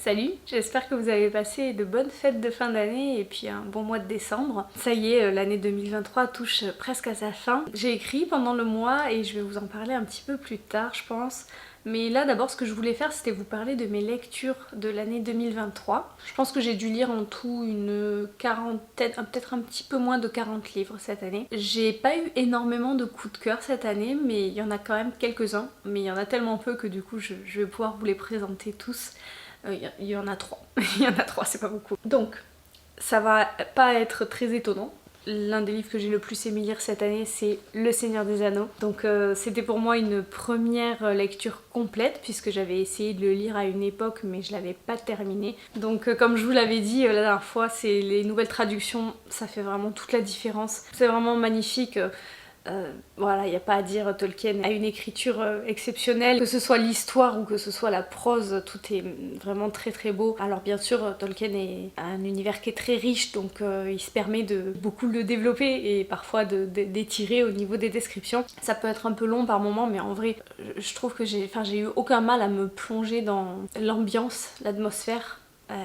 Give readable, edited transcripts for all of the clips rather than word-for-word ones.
Salut, j'espère que vous avez passé de bonnes fêtes de fin d'année et puis un bon mois de décembre. Ça y est, l'année 2023 touche presque à sa fin. J'ai écrit pendant le mois et je vais vous en parler un petit peu plus tard je pense. Mais là d'abord ce que je voulais faire c'était vous parler de mes lectures de l'année 2023. Je pense que j'ai dû lire en tout une quarantaine, peut-être un petit peu moins de 40 livres cette année. J'ai pas eu énormément de coups de cœur cette année mais il y en a quand même quelques-uns. Mais il y en a tellement peu que du coup je vais pouvoir vous les présenter tous. Il y en a 3. Il y en a 3, c'est pas beaucoup. Donc, ça va pas être très étonnant. L'un des livres que j'ai le plus aimé lire cette année, c'est Le Seigneur des Anneaux. Donc c'était pour moi une première lecture complète, puisque j'avais essayé de le lire à une époque, mais je l'avais pas terminé. Donc comme je vous l'avais dit la dernière fois, c'est les nouvelles traductions, ça fait vraiment toute la différence. C'est vraiment magnifique. Voilà, il n'y a pas à dire, Tolkien a une écriture exceptionnelle, que ce soit l'histoire ou que ce soit la prose, tout est vraiment très très beau. Alors bien sûr, Tolkien a un univers qui est très riche, donc il se permet de beaucoup le développer et parfois d'étirer au niveau des descriptions. Ça peut être un peu long par moment, mais en vrai, je trouve que j'ai eu aucun mal à me plonger dans l'ambiance, l'atmosphère.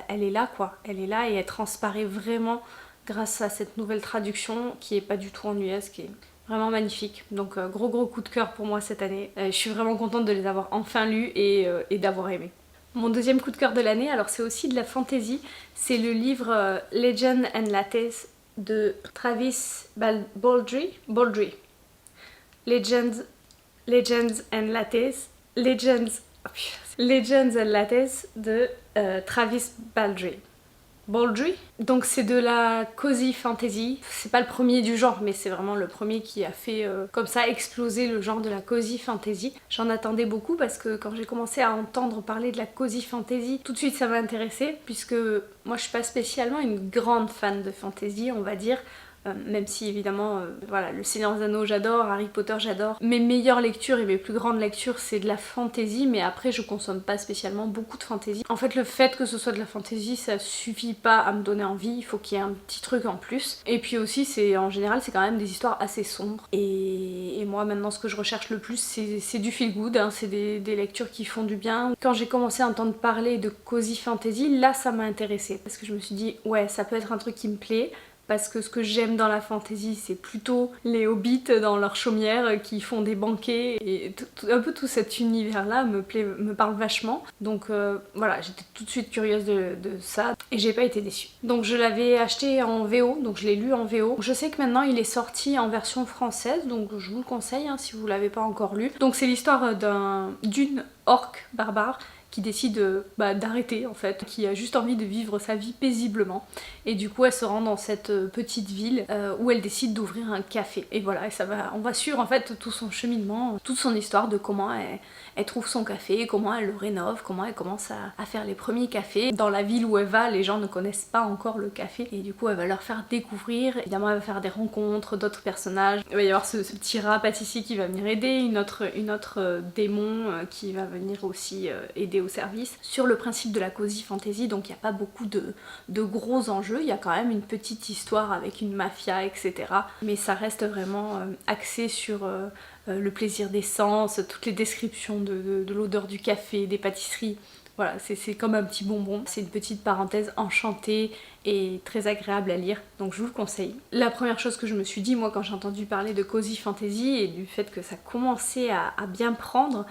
Elle est là quoi, elle est là et elle transparaît vraiment grâce à cette nouvelle traduction qui est pas du tout ennuyeuse, qui est vraiment magnifique. Donc gros coup de cœur pour moi cette année. Je suis vraiment contente de les avoir enfin lus et d'avoir aimé. Mon deuxième coup de cœur de l'année, alors c'est aussi de la fantasy, c'est le livre Legends and Lattes de Travis Baldree. Legends and Lattes. Legends and Lattes de Travis Baldree. Donc c'est de la cozy fantasy. C'est pas le premier du genre, mais c'est vraiment le premier qui a fait comme ça exploser le genre de la cozy fantasy. J'en attendais beaucoup parce que quand j'ai commencé à entendre parler de la cozy fantasy, tout de suite ça m'a intéressée, puisque moi je suis pas spécialement une grande fan de fantasy, on va dire. Même si évidemment, voilà, Le Seigneur des Anneaux j'adore, Harry Potter j'adore. Mes meilleures lectures et mes plus grandes lectures c'est de la fantasy, mais après je consomme pas spécialement beaucoup de fantasy. En fait le fait que ce soit de la fantasy ça suffit pas à me donner envie, il faut qu'il y ait un petit truc en plus. Et puis aussi en général c'est quand même des histoires assez sombres. Et moi maintenant ce que je recherche le plus c'est du feel good, hein, c'est des lectures qui font du bien. Quand j'ai commencé à entendre parler de cozy fantasy, là ça m'a intéressée parce que je me suis dit ouais ça peut être un truc qui me plaît. Parce que ce que j'aime dans la fantasy, c'est plutôt les hobbits dans leur chaumière qui font des banquets. Et un peu tout cet univers-là me parle vachement. Donc voilà, j'étais tout de suite curieuse de ça et j'ai pas été déçue. Donc je l'avais acheté en VO, donc je l'ai lu en VO. Je sais que maintenant il est sorti en version française, donc je vous le conseille hein, si vous l'avez pas encore lu. Donc c'est l'histoire d'une orque barbare qui décide d'arrêter en fait, qui a juste envie de vivre sa vie paisiblement. Et du coup elle se rend dans cette petite ville où elle décide d'ouvrir un café. Et voilà, on va suivre en fait tout son cheminement, toute son histoire de comment elle trouve son café, comment elle le rénove, comment elle commence à faire les premiers cafés. Dans la ville où elle va, les gens ne connaissent pas encore le café et du coup elle va leur faire découvrir. Évidemment elle va faire des rencontres d'autres personnages. Il va y avoir ce petit rat pâtissier qui va venir aider, une autre démon qui va venir aussi aider au service. Sur le principe de la cozy fantasy, donc il n'y a pas beaucoup de gros enjeux, il y a quand même une petite histoire avec une mafia, etc. Mais ça reste vraiment axé sur le plaisir des sens, toutes les descriptions de l'odeur du café, des pâtisseries. Voilà, c'est comme un petit bonbon. C'est une petite parenthèse enchantée et très agréable à lire, donc je vous le conseille. La première chose que je me suis dit, moi, quand j'ai entendu parler de cozy fantasy et du fait que ça commençait à bien prendre,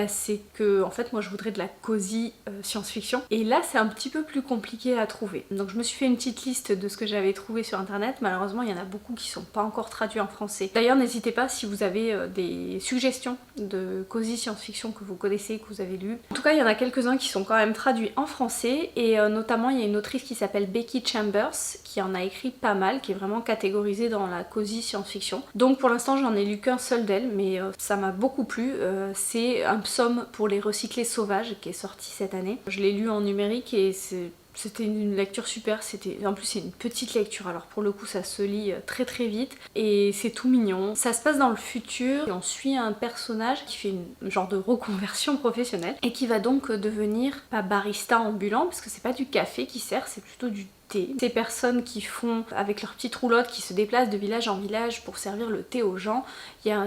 c'est que, en fait, moi, je voudrais de la cozy science-fiction. Et là, c'est un petit peu plus compliqué à trouver. Donc je me suis fait une petite liste de ce que j'avais trouvé sur internet. Malheureusement, il y en a beaucoup qui sont pas encore traduits en français. D'ailleurs, n'hésitez pas si vous avez des suggestions de cozy science-fiction que vous connaissez, que vous avez lu. En tout cas, il y en a quelques-uns qui sont quand même traduits en français, et notamment, il y a une autrice qui s'appelle Becky Chambers qui en a écrit pas mal, qui est vraiment catégorisée dans la cozy science-fiction. Donc pour l'instant j'en ai lu qu'un seul d'elle, mais ça m'a beaucoup plu. C'est Un psaume pour les recyclés sauvages qui est sorti cette année. Je l'ai lu en numérique et c'était une lecture super, en plus c'est une petite lecture, alors pour le coup ça se lit très très vite et c'est tout mignon. Ça se passe dans le futur et on suit un personnage qui fait une genre de reconversion professionnelle et qui va donc devenir, pas barista ambulant parce que c'est pas du café qui sert, c'est plutôt du thé. Ces personnes qui font avec leurs petites roulottes, qui se déplacent de village en village pour servir le thé aux gens,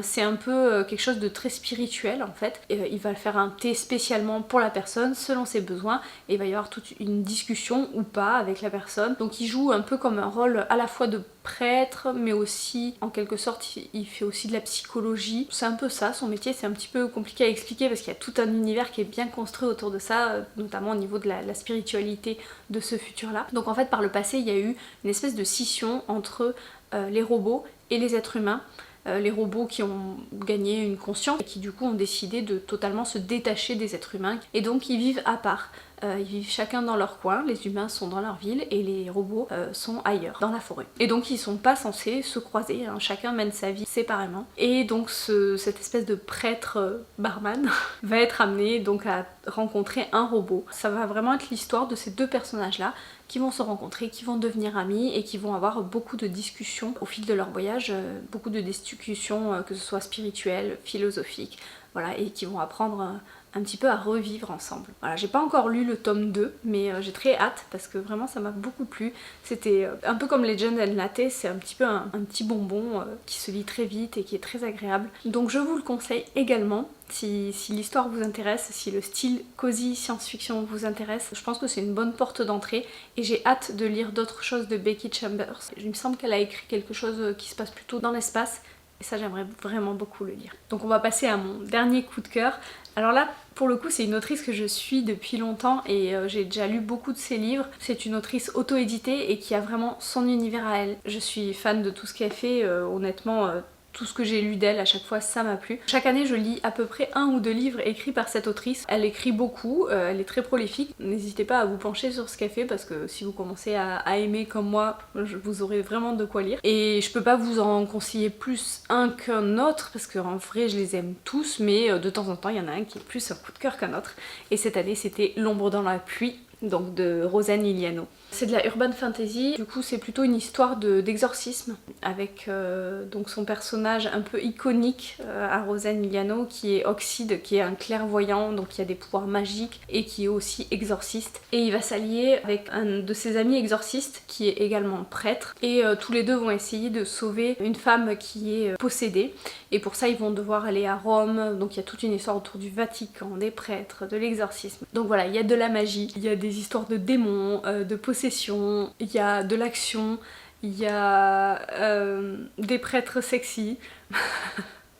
c'est un peu quelque chose de très spirituel en fait. Il va faire un thé spécialement pour la personne selon ses besoins et il va y avoir toute une discussion ou pas avec la personne. Donc il joue un peu comme un rôle à la fois de prêtre mais aussi en quelque sorte il fait aussi de la psychologie. C'est un peu ça son métier, c'est un petit peu compliqué à expliquer parce qu'il y a tout un univers qui est bien construit autour de ça, notamment au niveau de la spiritualité de ce futur là. Donc en fait par le passé il y a eu une espèce de scission entre les robots et les êtres humains. Les robots qui ont gagné une conscience et qui du coup ont décidé de totalement se détacher des êtres humains et donc ils vivent à part. Ils vivent chacun dans leur coin, les humains sont dans leur ville et les robots sont ailleurs, dans la forêt. Et donc ils sont pas censés se croiser, hein. Chacun mène sa vie séparément. Et donc cette espèce de prêtre barman va être amené donc à rencontrer un robot. Ça va vraiment être l'histoire de ces deux personnages là qui vont se rencontrer, qui vont devenir amis et qui vont avoir beaucoup de discussions au fil de leur voyage, beaucoup de discussions que ce soit spirituelles, philosophiques, voilà, et qui vont apprendre un petit peu à revivre ensemble. Voilà, j'ai pas encore lu le tome 2, mais j'ai très hâte parce que vraiment ça m'a beaucoup plu. C'était un peu comme Legend and Latte, c'est un petit peu un petit bonbon qui se lit très vite et qui est très agréable. Donc je vous le conseille également. Si l'histoire vous intéresse, si le style cosy science-fiction vous intéresse, je pense que c'est une bonne porte d'entrée et j'ai hâte de lire d'autres choses de Becky Chambers. Il me semble qu'elle a écrit quelque chose qui se passe plutôt dans l'espace et ça j'aimerais vraiment beaucoup le lire. Donc on va passer à mon dernier coup de cœur. Alors là, pour le coup, c'est une autrice que je suis depuis longtemps et j'ai déjà lu beaucoup de ses livres. C'est une autrice auto-éditée et qui a vraiment son univers à elle. Je suis fan de tout ce qu'elle fait, honnêtement. Tout ce que j'ai lu d'elle, à chaque fois, ça m'a plu. Chaque année, je lis à peu près 1 ou 2 livres écrits par cette autrice. Elle écrit beaucoup, elle est très prolifique. N'hésitez pas à vous pencher sur ce qu'elle fait parce que si vous commencez à aimer comme moi, vous aurez vraiment de quoi lire. Et je peux pas vous en conseiller plus un qu'un autre parce qu'en vrai, je les aime tous, mais de temps en temps, il y en a un qui est plus un coup de cœur qu'un autre. Et cette année, c'était L'ombre dans la pluie, donc de Rosanne Iliano. C'est de la urban fantasy, du coup c'est plutôt une histoire d'exorcisme avec donc son personnage un peu iconique à Rosanne Iliano qui est Oxide, qui est un clairvoyant, donc qui a des pouvoirs magiques et qui est aussi exorciste. Et il va s'allier avec un de ses amis exorcistes qui est également prêtre et tous les deux vont essayer de sauver une femme qui est possédée. Et pour ça ils vont devoir aller à Rome, donc il y a toute une histoire autour du Vatican, des prêtres, de l'exorcisme. Donc voilà, il y a de la magie, il y a des histoires de démons, de possession, il y a de l'action, il y a des prêtres sexy.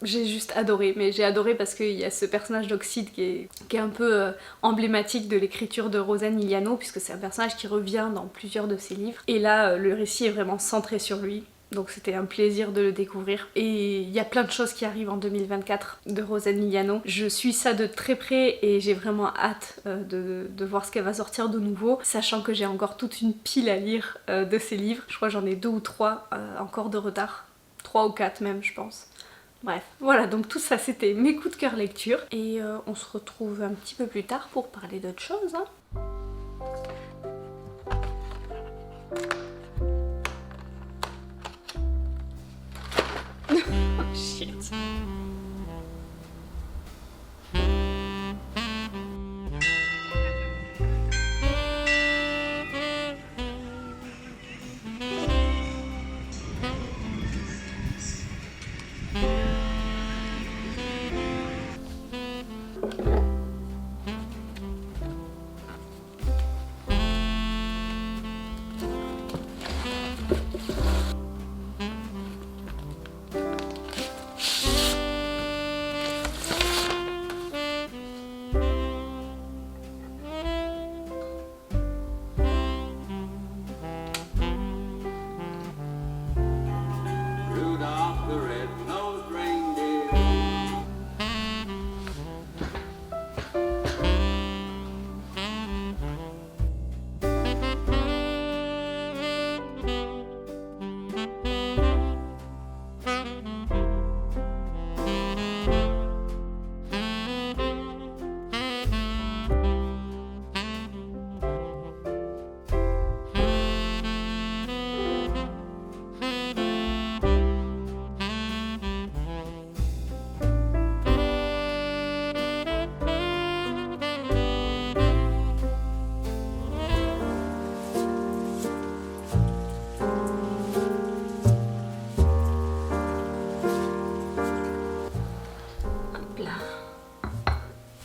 J'ai juste adoré, mais j'ai adoré parce qu'il y a ce personnage d'Oxide qui est un peu emblématique de l'écriture de Rosanne Iliano puisque c'est un personnage qui revient dans plusieurs de ses livres. Et là, le récit est vraiment centré sur lui. Donc c'était un plaisir de le découvrir. Et il y a plein de choses qui arrivent en 2024 de Rosanne Iliano. Je suis ça de très près et j'ai vraiment hâte de voir ce qu'elle va sortir de nouveau, sachant que j'ai encore toute une pile à lire de ses livres. Je crois que j'en ai 2 ou 3 encore de retard. 3 ou 4 même, je pense. Bref, voilà, donc tout ça c'était mes coups de cœur lecture. Et on se retrouve un petit peu plus tard pour parler d'autres choses, hein. Oh shit.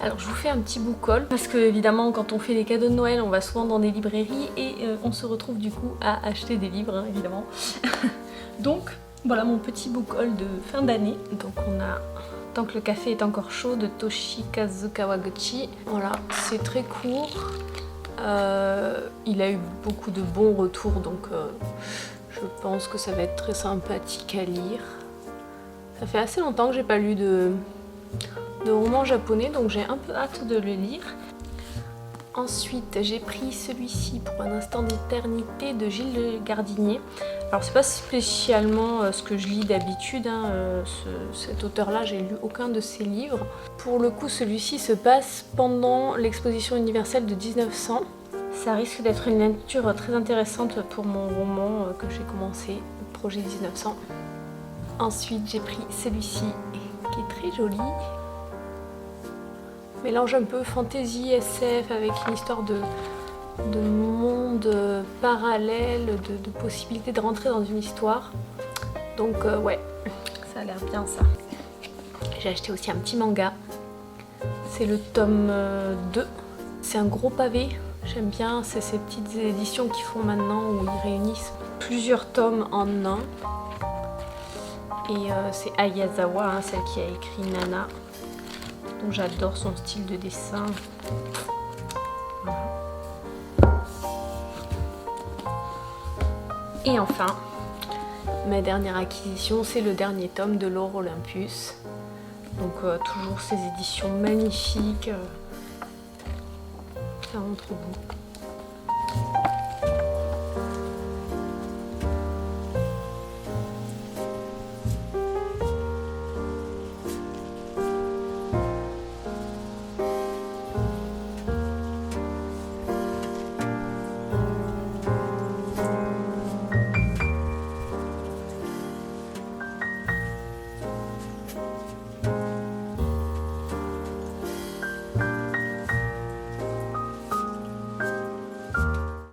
Alors je vous fais un petit book haul parce que évidemment quand on fait des cadeaux de Noël on va souvent dans des librairies et on se retrouve du coup à acheter des livres hein, évidemment. Donc voilà mon petit book haul de fin d'année. Donc on a Tant que le café est encore chaud de Toshikazu Kawaguchi. Voilà, c'est très court. Il a eu beaucoup de bons retours donc je pense que ça va être très sympathique à lire. Ça fait assez longtemps que j'ai pas lu de roman japonais donc j'ai un peu hâte de le lire. Ensuite j'ai pris celui-ci pour un instant d'éternité de Gilles Gardinier. Alors c'est pas spécialement ce que je lis d'habitude, hein, cet auteur-là, j'ai lu aucun de ses livres. Pour le coup celui-ci se passe pendant l'exposition universelle de 1900. Ça risque d'être une lecture très intéressante pour mon roman que j'ai commencé, Projet 1900. Ensuite j'ai pris celui-ci qui est très joli. Mélange un peu fantasy, SF avec une histoire de monde parallèle, de possibilité de rentrer dans une histoire. Donc ouais, ça a l'air bien ça. J'ai acheté aussi un petit manga. C'est le tome 2. C'est un gros pavé. J'aime bien ces petites éditions qu'ils font maintenant où ils réunissent plusieurs tomes en un. Et c'est Ayazawa, hein, celle qui a écrit Nana. Donc j'adore son style de dessin. Voilà. Et enfin, ma dernière acquisition, c'est le dernier tome de l'Or Olympus. Donc toujours ces éditions magnifiques. Vraiment trop beau.